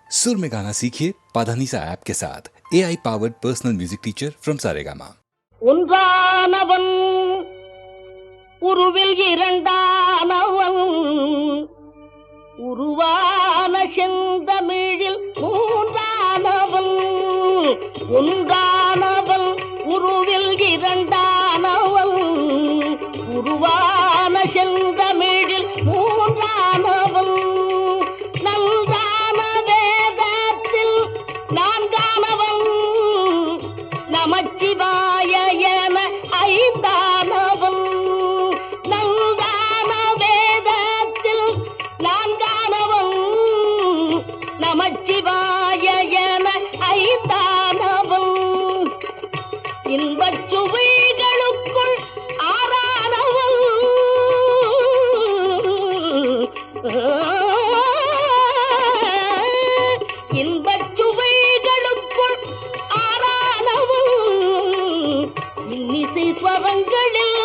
सुर में गाना सीखिए पाधानीसा ऐप के साथ AI powered personal music teacher from Saregama. ஒன்றானவன் உருவில் இரண்டானவன் உருவான செந்தமிழில் மூன்றானவன் ஒன்றானவன் உருவில் இரண்டானவன் உருவான செந்தமிழில் மூன்றானவன் நன்றான வேதத்தில் நான்கானவன் நமச்சிவாய என ஐந்தானவன் நன்றான வேதத்தில் நான்கானவன் நமச்சிவாய என ஐந்தானவன் இன்பச் சுவைகளுக்குள் ஆறானவன் இன்பச் சுவைகளுக்குள் ஆறானவன் இன்னிசை ஸ்வரங்களில்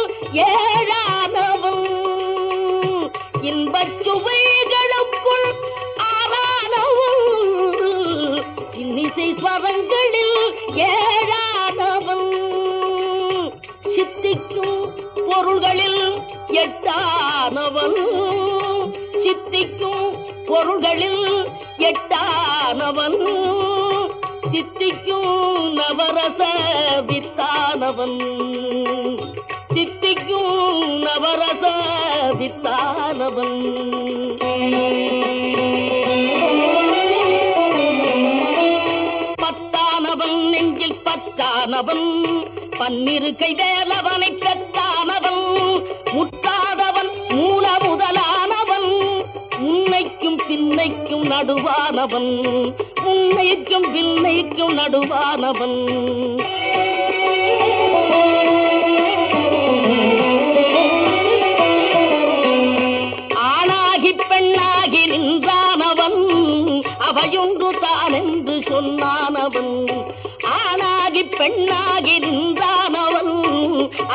ஏழானவன் இன்பச் சுவைகளுக்குள் ஆறானவன் இன்னிசை ஸ்வரங்களில் ஏழானவன் சித்திக்கும் பொருள்களில் எட்டானவன் சித்திக்கும் பொருள்களில் எட்டானவன் சித்திக்கும் நவரச வித்தானவன் சித்திக்கும் நவரச வித்தானவன் பத்தானவன் நெஞ்சில் பத்தானவன் பன்னிரு கை வேலவனை பெற்றானவன் முட்டாதவன் மூல முதலானவன் உன்னைக்கும் பின்னைக்கும் நடுவானவன் உன்னைக்கும் பின்னைக்கும் நடுவானவன் ஆணாகி பெண்ணாகி நின்றானவன் அவையொன்று தான் என்று சொன்னானவன் ஆணாகி பெண்ணாகி நின்றானவன்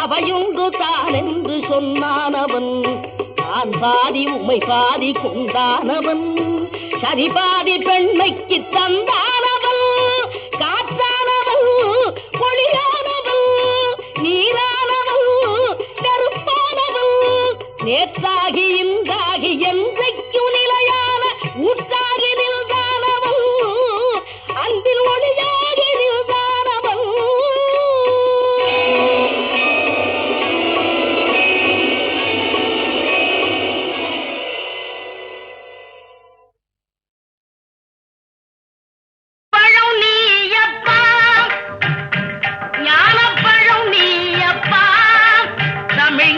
அவையொன்று தான் என்று சொன்னானவன் நான் பாதி உமை பாதி கொண்டானவன் சரி பாதி பெண்மைக்கு தந்தானவன் காற்றானவன் ஒளியானவன் நீரானவன் நெருப்பானவன் நேற்றாகி இன்றாகி என்றைக்கும் நிலையான ஊற்றாகி நின்றானவன் அன்பில் ஒளியாகி நின்றானவன்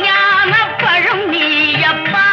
ஞானப்பழம் நீயப்பா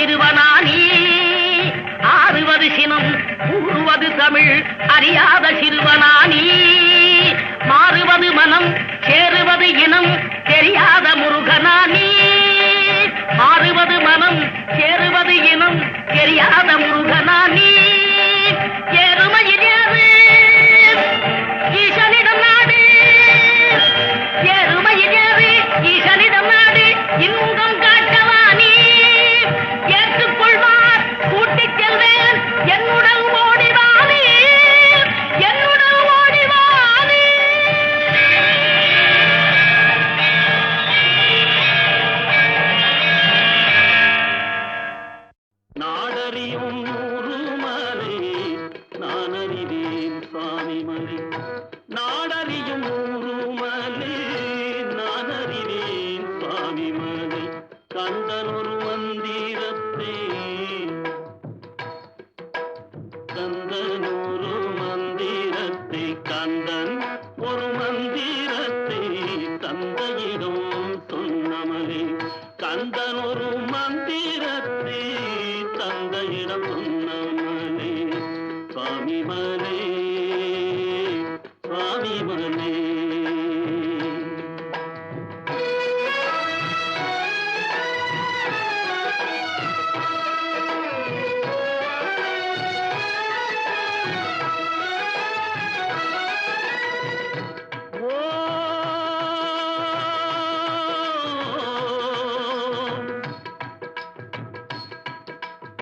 சிறுவனானி ஆறுவது சினம் கூறுவது தமிழ் அறியாத சிறுவனானி மாறுவது மனம் சேருவது இனம் தெரியாத முருகனானி மாறுவது மனம் சேருவது இனம் தெரியாத முருகனானி ஏறுமையில் ஏறு ஈசனிடம் நாடு ஏறுமையில் ஏறு ஈசனிடம் நாடு இன்பம் காட்டவானி ஏற்றுக்கொள்வார் கூட்டிச் செல்வேன் என்னுடன் ஓடிவானி என்னுடன் ஓடிவானி நாடறியும் ஊருமலை நான் அறிவேன் சுவாமிமலை நாடறியும் ஊருமலை நான் அறிவேன் சுவாமிமலை கந்தன் ஒரு மந்திரத்தை கந்தன் ஒரு மந்திரத்தை கந்தன் ஒரு மந்திரத்தை தந்தையிடம் சொன்னமலை கந்தன் ஒரு மந்திரத்தை தந்தையிடம் சொன்னமலை சுவாமிமலை சுவாமிமலை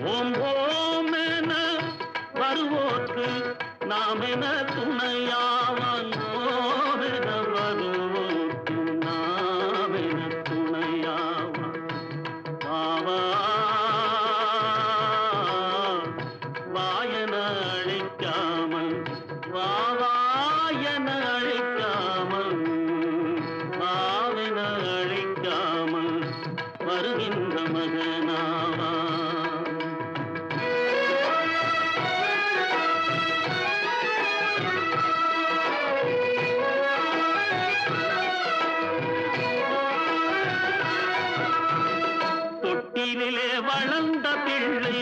ஓம் ஓம் என வருவோர்க்கு நாம் என துணையாவான் ஓம் என வருவோர்க்கு நாம் என துணையாவான் வாவா வாயன அழைக்காமல் வாவாயன அழைக்காமல் வாவென அழைக்காமல் வருகின்ற மகனாவா தொட்டிலே வளர்ந்த பிள்ளை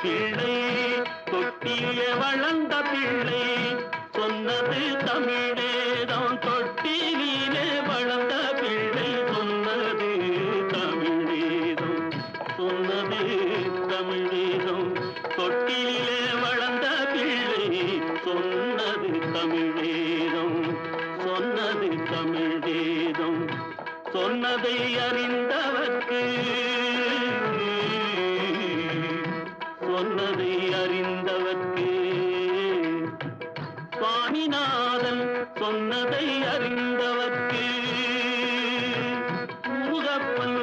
பிள்ளை தொட்டிலே வளர்ந்த பிள்ளை சொன்னது தமிழேதான் தொட்டிலே வளர்ந்த பிள்ளை சொன்னது தமிழேதம் சொன்னது தமிழேதம் தொட்டிலே வளர்ந்த பிள்ளை சொன்னது தமிழேதம் சொன்னது தமிழேதம் சொன்னதை அறிந்தவர்க்கு சொன்னதை அறிந்தவர்க்கு சுவாமிநாதன் சொன்னதை அறிந்தவர்க்கு முருகப்பன்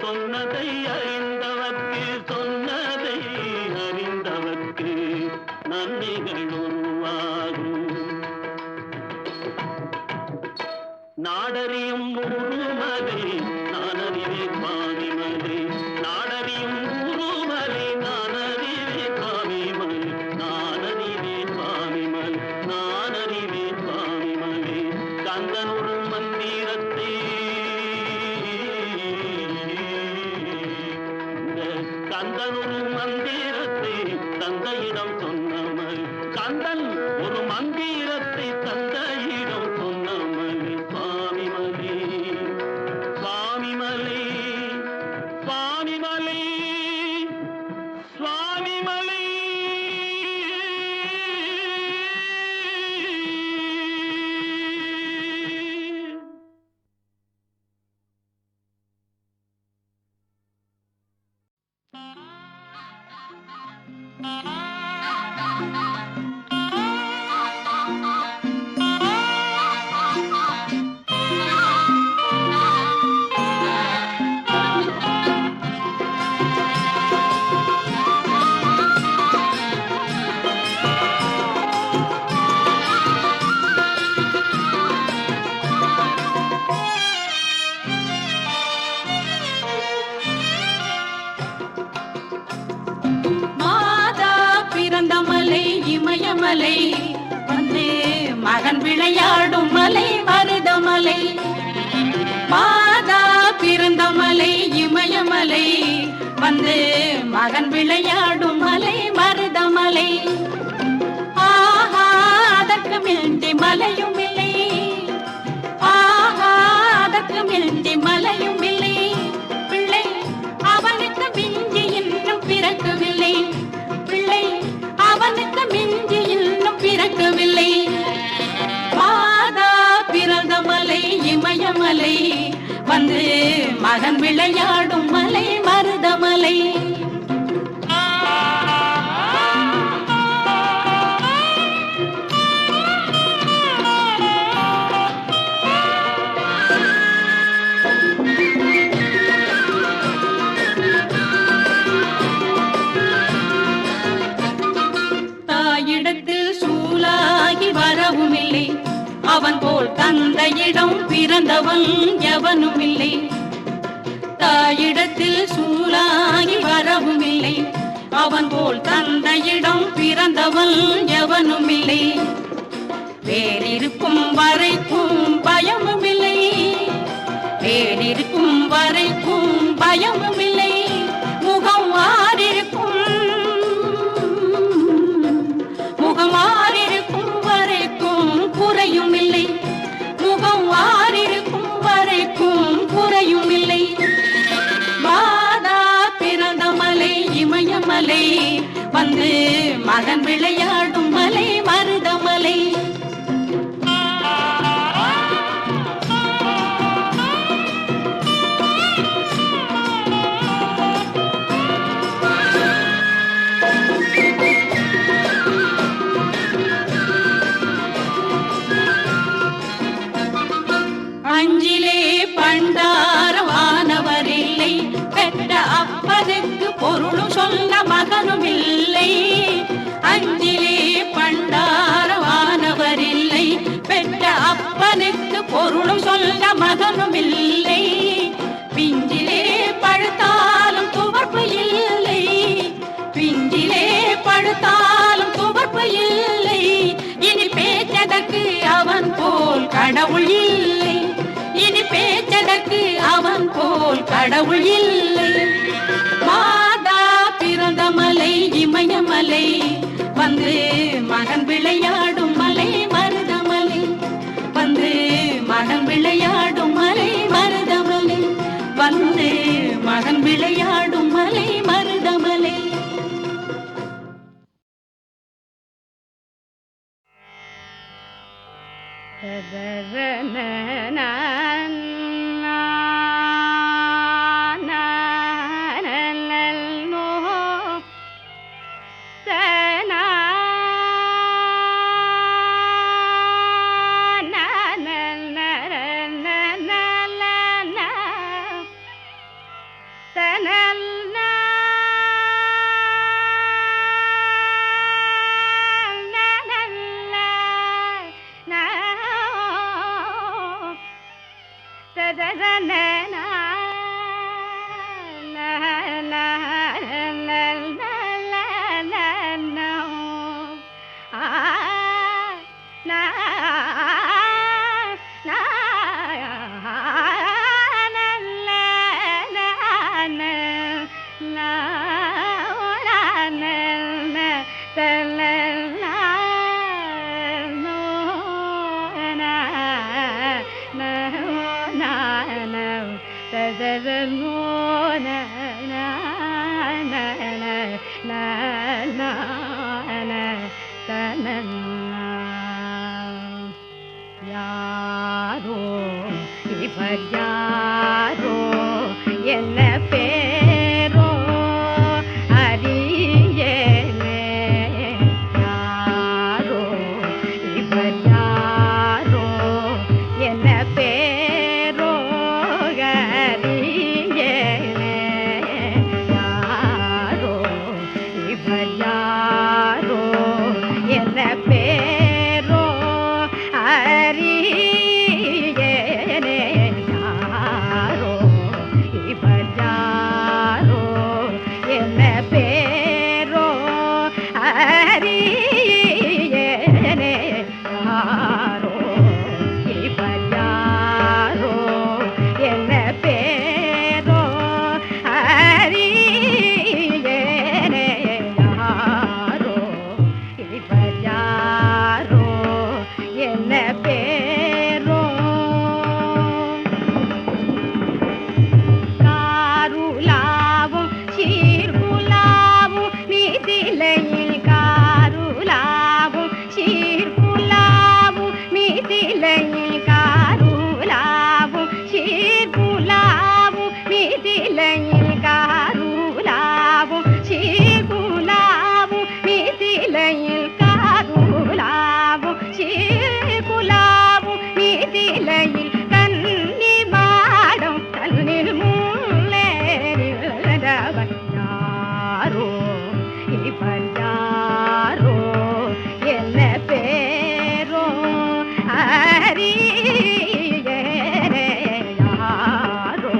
சொன்னதை அறிந்தவர்க்கு சொன்னதை அறிந்தவர்க்கு நன்மைகள் உருவாகும் நாடறியும் ஊருமலை நான் அறிவேன் சுவாமிமலை நாடறியும் ஊருமலை நான் அறிவேன் சுவாமிமலை நான் அறிவேன் சுவாமிமலை நான் அறிவேன் சுவாமிமலை கந்தன் ஒரு மந்திரத்தை கந்தன் ஒரு மந்திரத்தை தந்தையிடம் சொன்னமல் கந்தன் ஒரு மந்திரத்தை தந்தையிடம் சொன்னமல் சுவாமிமலை சுவாமிமலை சுவாமிமலை சுவாமிமலை மலை வந்து மகன் விளையாடும் மலை மருதமலை மாதா பிறந்த மலை இமயமலை மகன் விளையாடும் மலை மருதமலை. ஆஹா அதற்கு மிஞ்சி மலையும் இல்லை, ஆஹா அதற்கு மிஞ்சி மலையும் இல்லை. பிள்ளை அவனுக்கு மிஞ்சி இன்னும் பிறக்கவில்லை, பிள்ளை அவனுக்கு மிஞ்சி இன்னும் பிறக்கவில்லை. மாதா பிறந்த மலை இமயமலை, வந்து மகன் விளையாடும் மலை மருதமலை. தாயிடத்தில் சூலாகி வரவும் இல்லை, அவன் போல் தந்தையிடம் பிறந்தவன் எவனும் இல்லை. தாயிடத்தில் சூலாகி வரவும் இல்லை, அவன் போல் தந்தையிடம் பிறந்தவன் எவனும் இல்லை. வேறிருக்கும் வரைக்கும் பயமும் இல்லை, வேறிருக்கும் வரைக்கும் பயமும் இல்லை. முகம் மாறிருக்கும், முகம் மாறிருக்கும் வரைக்கும் குறையும் இல்லை, முகம் மாறிருக்கும் வரைக்கும் குறையும் இல்லை. மாதா பிறந்த மலை இமயமலை, வந்து மகன் விளையாடும் மலை மருதமலை. அஞ்சிலே பண்டாரவானவர் இல்லை, பெற்ற அப்பனுக்கு பொருளும் சொல்ல மகனும் இல்லை. அஞ்சிலே பண்டாரவானவர் இல்லை, பெற்ற அப்பனுக்கு பொருளும் சொல்ல மகனும் இல்லை. பிஞ்சிலே பழுத்தாலும் துவர்ப்பு இல்லை, பிஞ்சிலே பழுத்தாலும் துவர்ப்பு இல்லை. இனி பேச்சதற்கு அவன் போல் கடவுள் இல்லை, இனி பேச்சதற்கு அவன் போல் கடவுள் இல்லை. மாதா பிறந்த மலை இமயமலை, வந்து மகன் விளையாடும் மலை மருதமலை, வந்து மகன் விளையாடும் மலை மருதமலை, வந்து மகன் விளையாடும் மலை மருதமலை. யாரோ இவர் யாரோ என்ன பேரோ அறியேனே, யாரோ இவர் யாரோ என்ன பேரோ அறியேனே, யாரோ இவர் யாரோ என்ன பேரோ அறியேனே, யாரோ என்ன பேரோ காருலாவும் சீர்குலாவும் மீதிலையில் காருலாவும் சீர்குலாவும் மீதிலையில் காருலாவும் சீர்குலாவும் மீதிலையில் காருலாவும் சீர்குலாவும் மீதிலையில் காருலாவும் சீர்குலாவும் மீதிலையில் கன்னி மாடம் கண்ணில் முள்ளேறிவன் யாரோ இவன் யாரோ என்ன பேரோ அறியேனே யாரோ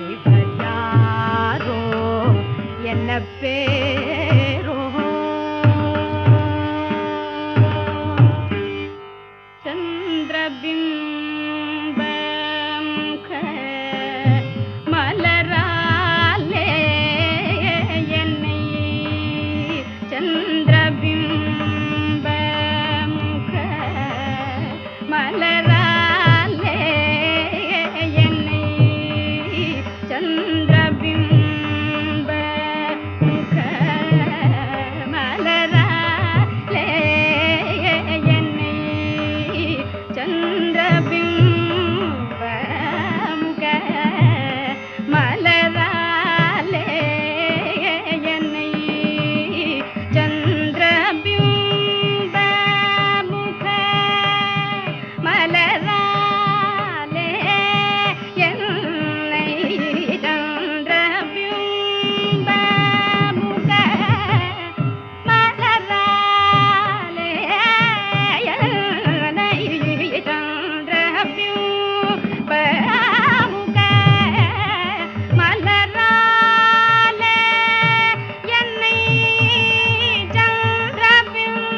இவன் யாரோ என்ன பேரோ சந்திரபிம்பம் மலராலே என்னை சந்திரபிம்பம் மலராலே என்னை சந்திரபிம்ப மலராலே என்னை சந்திரபிம்ப மலராலே என்னை சந்திரபிம்ப மலராலே என்னை சந்திரபிம்ப மலராலே என்னை சந்திரபிம்ப மலராலே என்னை சந்திரபிம்ப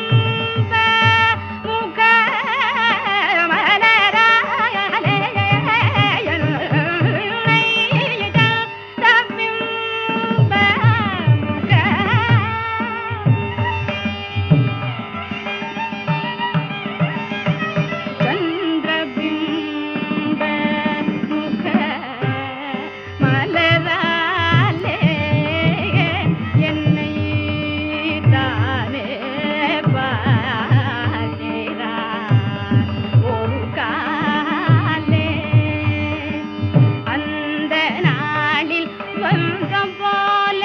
மலராலே சந்திரபிம்ப மலராலே என்னை தானே பார்க்கிறார் ஒரு காலே அந்த நாளில் வந்தம் போல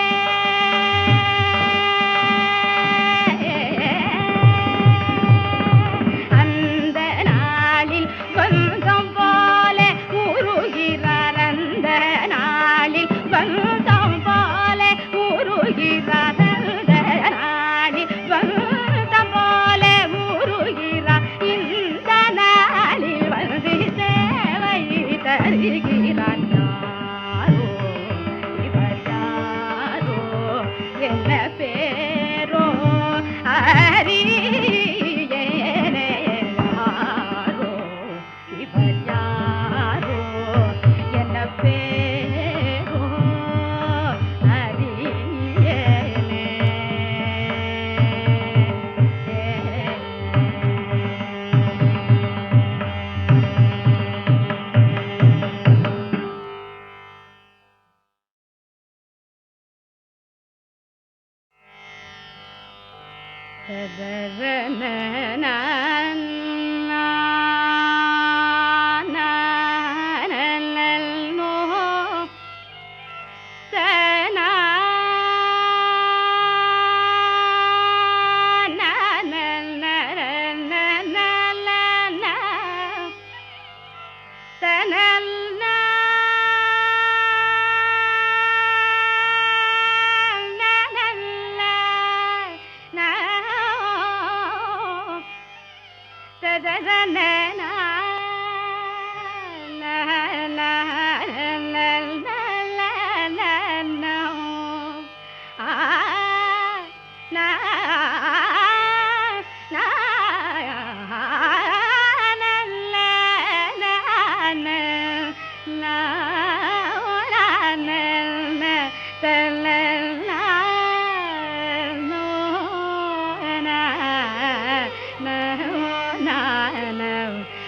அந்த நாளில் வந்தம் போல உருகிறார் அந்த நாளில் வந்தம் போல உருகிறார் அந்த நாளில் வந்தம் போல உருகிறார் இந்த நாளில் வந்து சேவை தருகிறார் யாரோ இவர் யாரோ என்ன பேரோ அறியேனே யாரோ இவர் யாரோ என்ன பேரோ அறியேனே na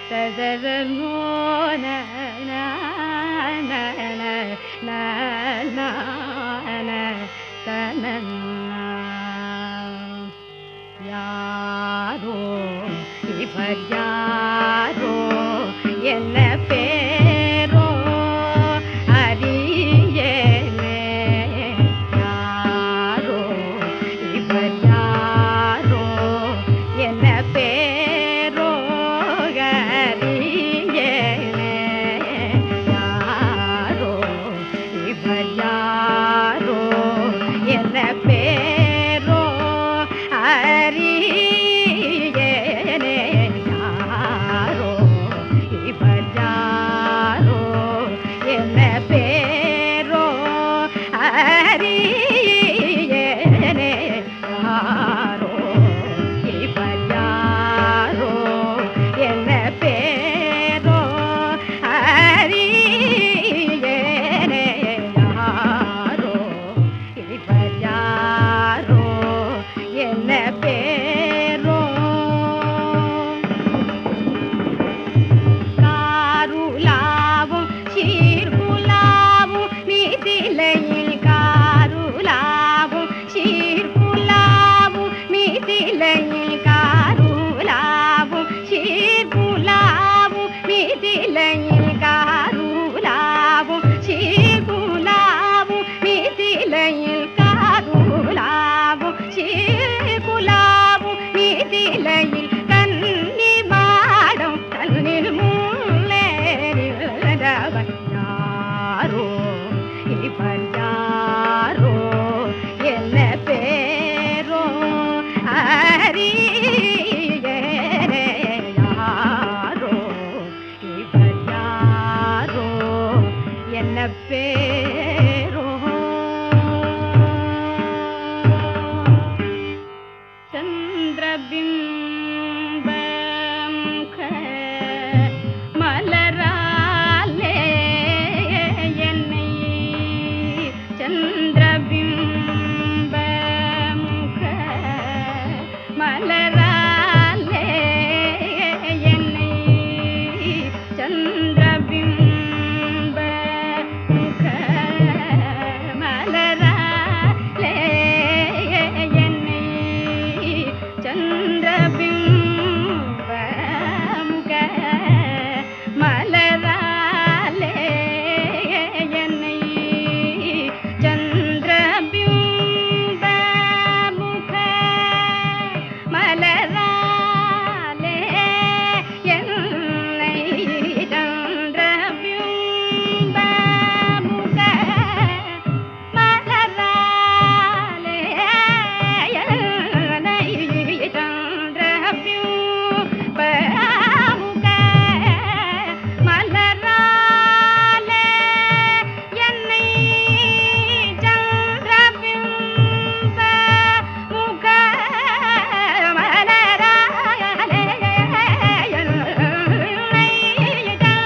ததரனோ யாரோ இவர் யாரோ என்ன பேரோ அறியேனே யாரோ இவர் யாரோ என்ன பேரோ அறியேனே யாரோ இவர் யாரோ என்ன பேரோ அறியேனே யாரோ இவர் யாரோ என்ன பேரோ அறியேனே யாரோ இவர் யாரோ என்ன பேரோ அறியேனே யாரோ இவர் யாரோ என்ன பேரோ காருலாவும் சீர்குலாவும் மீதிலையில் காருலாவும் சீர்குலாவும் மீதிலையில் காருலாவும் சீர்குலாவும் மீதிலையில் காருலாவும் சீர்குலாவும் மீதிலையில் காருலாவும் சீர்குலாவும் மீதிலையில் கன்னி மாடம் கண்ணில் முள்ளேறிவன் யாரோ இவன் யாரோ என்ன பேரோ அறியேனே யாரோ இவன் யாரோ என்ன பேரோ சந்திரபிம்பம் மலராலே என்னை சந்திரபிம்பம் மலராலே என்னை சந்திரபிம்ப மலராலே என்னை சந்திரபிம்ப மலராலே என்னை சந்திரபிம்ப மலராலே என்னை சந்திரபிம்ப மலராலே என்னை சந்திரபிம்ப மலராலே என்னை சந்திரபிம்ப முக மலராலே என்னை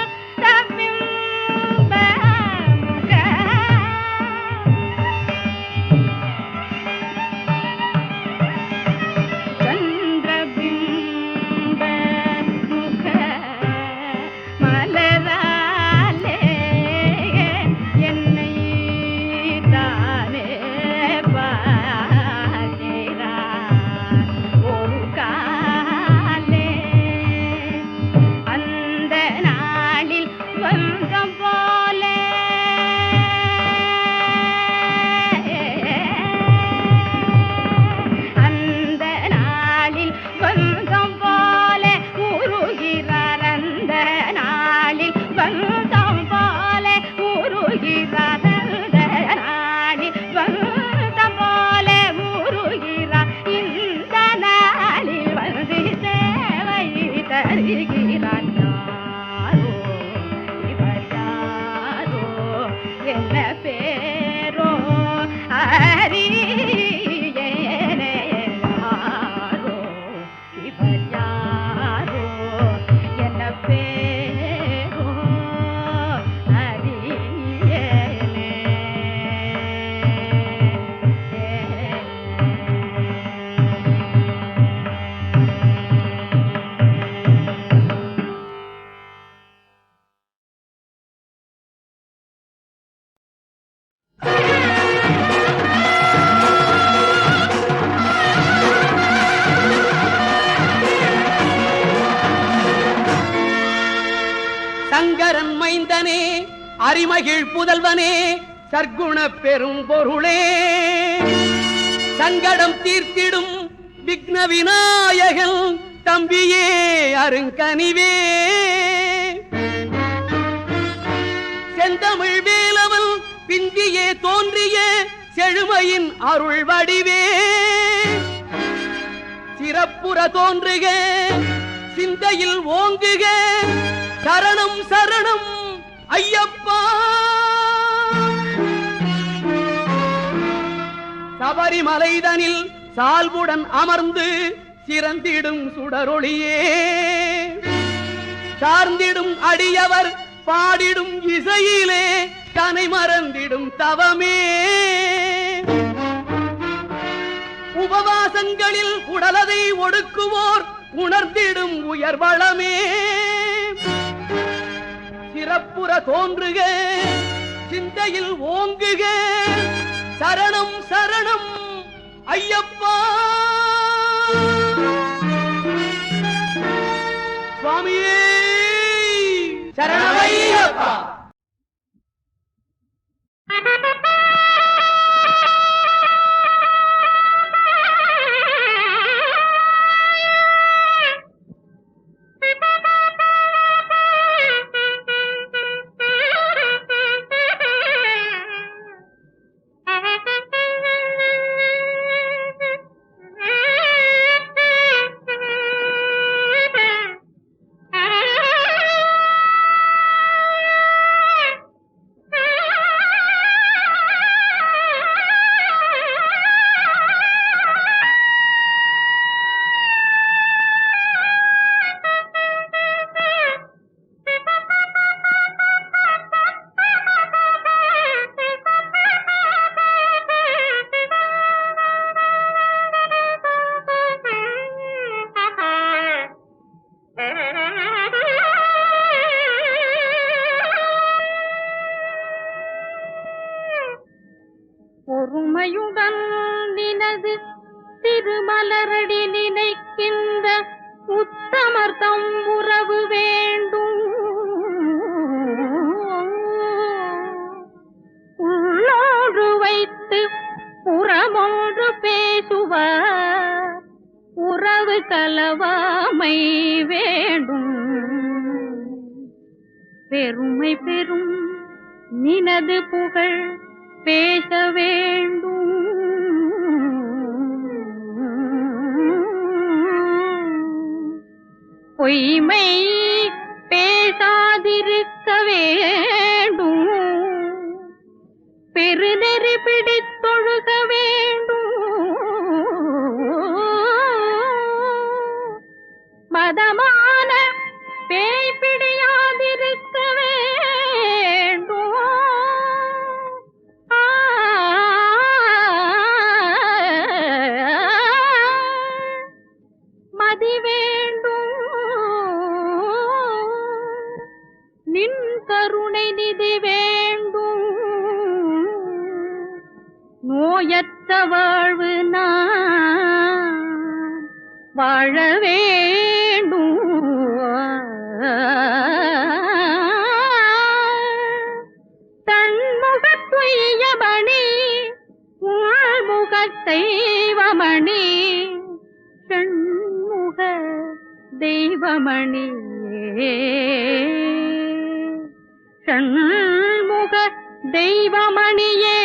சந்திரபிம்ப முக சந்திரபிம்ப முக மலராலே என்னை தானே பார்க்கிறார் ஒரு காலே அந்த நாளில் வந்தம் போல அந்த நாளில் வந்தம் போல உருகிறார் அந்த நாளில் வந்தம் போல உருகிறார் அந்த நாளில் வந்தம் போல உருகிறார் இந்த நாளில் வந்து சேவை தருகிறார் யாரோ இவர் யாரோ என்ன பேரோ அறியேனே யாரோ இவர் யாரோ என்ன பேரோ அறியேனே சங்கரன் மைந்தனே அரிமகிழ் புதல்வனே சர்க்குண பெரும் பொருளே சங்கடம் தீர்த்திடும் விக்ன விநாயகன் தம்பியே அருங்கனிவே செந்தமிழ் வேலவன் பிந்தியே தோன்றிய செழுமையின் அருள் வடிவே சிறப்புற தோன்றுக சிந்தையில் ஓங்குக சரணம் சரணம் ஐயப்பா சபரிமலைதனில் சால்புடன் அமர்ந்து சிறந்திடும் சுடரொளியே சார்ந்திடும் அடியவர் பாடிடும் இசையிலே தனை மறந்திடும் தவமே உபவாசங்களில் உடலதை ஒடுக்குவோர் உணர்ந்திடும் உயர்வளமே சிறப்புற தோன்றுக சிந்தையில் ஓங்குக சரணம் சரணம் ஐயப்பா சுவாமியே சரணமையப்பா பொறுமையுடன் நினது திருமலரடி நினைக்கின்ற உத்தமர்த்தம் உறவு வேண்டும் உள்ளோடு வைத்து புறமொன்று பேசுவார் உறவு கலவாமை வேண்டும் பெருமை பெறும் நினது புகழ் பேச வேண்டும் பொய்மை பேசாதிருக்க வேண்டும் பெருநெறி பிடித்தொழுக வேண்டும் மதமான பேய் பிடியாதிருக்க வேண்டும் மதி வேண்டும் நின் கருணை நிதி வேண்டும் நோயற்ற வாழ்வு நான் வாழ வேண்டும் தன்முகத்துயமணி உள்முகத்தெய்வமணி ஷண்முக தெய்வமணியே ஷண்முக தெய்வமணியே